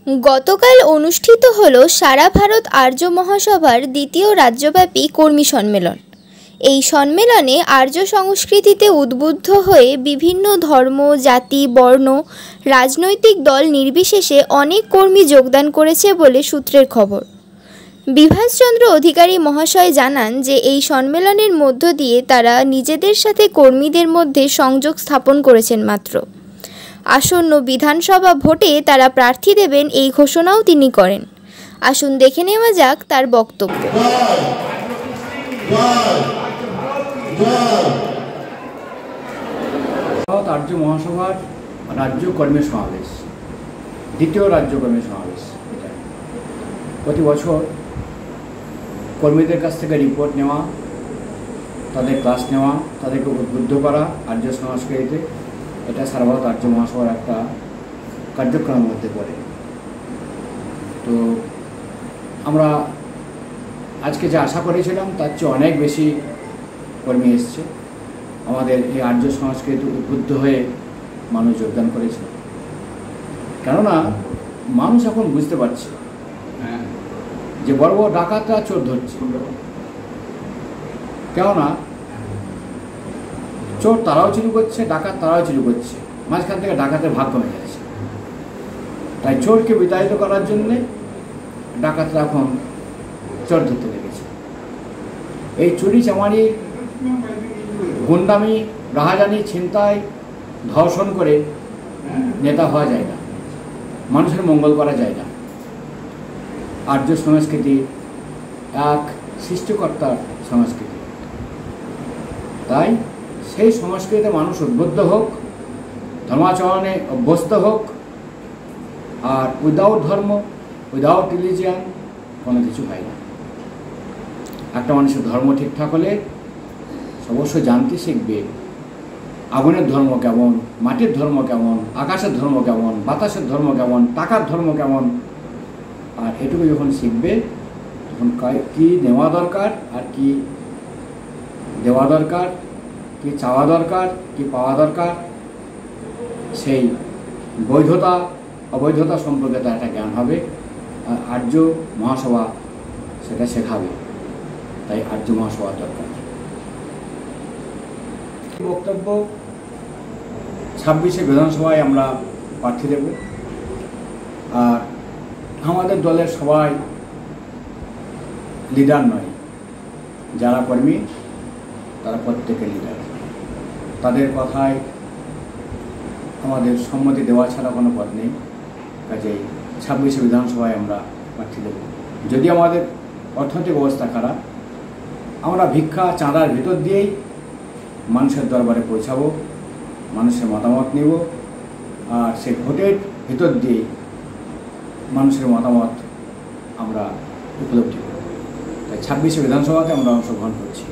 গতকাল অনুষ্ঠিত হল সারা ভারত আর্য মহাসভার দ্বিতীয় রাজ্যব্যাপী কর্মী সম্মেলন। এই সম্মেলনে আর্য সংস্কৃতিতে উদ্বুদ্ধ হয়ে বিভিন্ন ধর্ম, জাতি, বর্ণ, রাজনৈতিক দল নির্বিশেষে অনেক কর্মী যোগদান করেছে বলে সূত্রের খবর। বিভাসচন্দ্র অধিকারী মহাশয় জানান যে এই সম্মেলনের মধ্য দিয়ে তারা নিজেদের সাথে কর্মীদের মধ্যে সংযোগ স্থাপন করেছেন মাত্র। আসন্ন বিধানসভা ভোটে তারা প্রার্থী দেবেন এই ঘোষণাও তিনি করেন। আসুন দেখে নেওয়া যাক তার বক্তব্য। আর্য মহাসভার রাজ্য কর্মী সমাবেশ, দ্বিতীয় রাজ্য কর্মী সমাবেশ। প্রতি বছর কর্মীদের কাছ থেকে রিপোর্ট নেওয়া, তাদের ক্লাস নেওয়া, তাদেরকে উদ্বুদ্ধ করা আর্য সংস্কৃতিতে, এটা সারা ভারত আর্য মহাসভার একটা কার্যক্রমের মধ্যে পড়ে। তো আমরা আজকে যে আশা করেছিলাম তার চেয়ে অনেক বেশি কর্মী এসছে। আমাদের এই আর্য সংস্কৃতি উদ্বুদ্ধ হয়ে মানুষ যোগদান করেছে, কেননা মানুষ এখন বুঝতে পারছে যে বড় বড় ডাকাতরা চোর ধরছে। কেননা চোর তারাও চুরি করছে, ডাকাত তারাও চুরি করছে, মাঝখান থেকে ডাকাতের ভাগ কমে যাচ্ছে। তাই চোরকে বিতাড়িত করার জন্যে ডাকাতরা এখন চোর ধরতে লেগেছে। এই চুরি চামারি, গুন্ডামি, রাহাজানি, ছিনতাই, ধর্ষণ করে নেতা হওয়া যায় না, মানুষের মঙ্গল করা যায় না। আর্য সংস্কৃতি এক সৃষ্টিকর্তার সংস্কৃতি, তাই সেই সংস্কৃতিতে মানুষ উদ্বুদ্ধ হোক, ধর্মাচরণে অভ্যস্ত হোক, আর উইদাউট ধর্ম, উইদাউট রিলিজিয়ান কোনো কিছু হয় না। একটা মানুষের ধর্ম ঠিকঠাক হলে অবশ্যই জানতে শিখবে আগুনের ধর্ম কেমন, মাটির ধর্ম কেমন, আকাশের ধর্ম কেমন, বাতাসের ধর্ম কেমন, টাকার ধর্ম কেমন। আর এটুকু যখন শিখবে তখন কী নেওয়া দরকার আর কি দেওয়া দরকার, কি চাওয়া দরকার, কি পাওয়া দরকার, সেই বৈধতা অবৈধতা সম্পর্কে তার একটা জ্ঞান হবে। আর আর্য মহাসভা সেটা শেখাবে, তাই আর্য মহাসভা দরকার। বক্তব্য, 26শে বিধানসভায় আমরা প্রার্থী দেব। আর আমাদের দলের সবাই লিডার নয়, যারা কর্মী তারা প্রত্যেকে লিডার। তাদের কথায় আমাদের সম্মতি দেওয়া ছাড়া কোনো পথ নেই। কাজেই 26শে বিধানসভায় আমরা প্রার্থী দেব। যদি আমাদের অর্থনৈতিক অবস্থা খারাপ, আমরা ভিক্ষা চাঁদার ভিতর দিয়েই মানুষের দরবারে পৌঁছাবো, মানুষের মতামত নেব, আর সেই ভোটের ভিতর দিয়ে মানুষের মতামত আমরা উপলব্ধি করব। তাই 26শে বিধানসভাতে আমরা অংশগ্রহণ করছি।